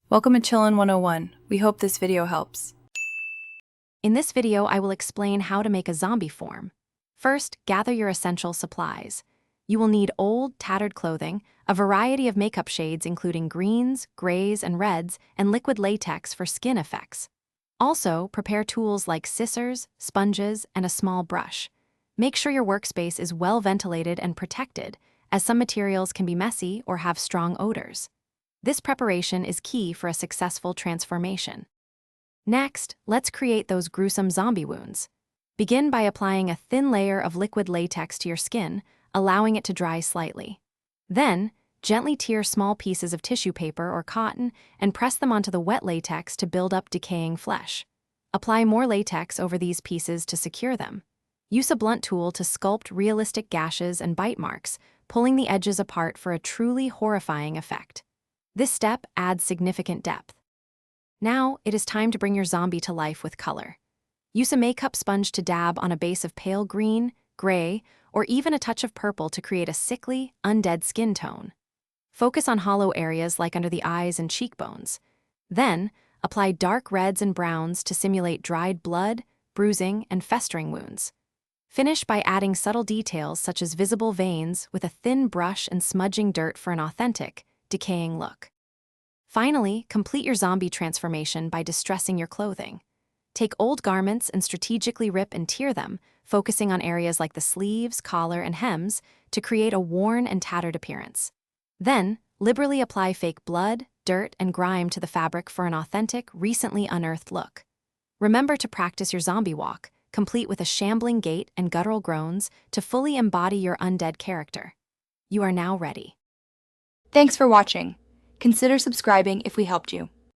Welcome to Chillin' 101. We hope this video helps. In this video, I will explain how to make a zombie form. First, gather your essential supplies. You will need old, tattered clothing, a variety of makeup shades including greens, grays, and reds, and liquid latex for skin effects. Also, prepare tools like scissors, sponges, and a small brush. Make sure your workspace is well ventilated and protected, as some materials can be messy or have strong odors. This preparation is key for a successful transformation. Next, let's create those gruesome zombie wounds. Begin by applying a thin layer of liquid latex to your skin, allowing it to dry slightly. Then, gently tear small pieces of tissue paper or cotton and press them onto the wet latex to build up decaying flesh. Apply more latex over these pieces to secure them. Use a blunt tool to sculpt realistic gashes and bite marks, pulling the edges apart for a truly horrifying effect. This step adds significant depth. Now, it is time to bring your zombie to life with color. Use a makeup sponge to dab on a base of pale green, gray, or even a touch of purple to create a sickly, undead skin tone. Focus on hollow areas like under the eyes and cheekbones. Then, apply dark reds and browns to simulate dried blood, bruising, and festering wounds. Finish by adding subtle details such as visible veins with a thin brush and smudging dirt for an authentic, decaying look. Finally, complete your zombie transformation by distressing your clothing. Take old garments and strategically rip and tear them, focusing on areas like the sleeves, collar, and hems to create a worn and tattered appearance. Then, liberally apply fake blood, dirt, and grime to the fabric for an authentic, recently unearthed look. Remember to practice your zombie walk, complete with a shambling gait and guttural groans to fully embody your undead character. You are now ready. Thanks for watching. Consider subscribing if we helped you.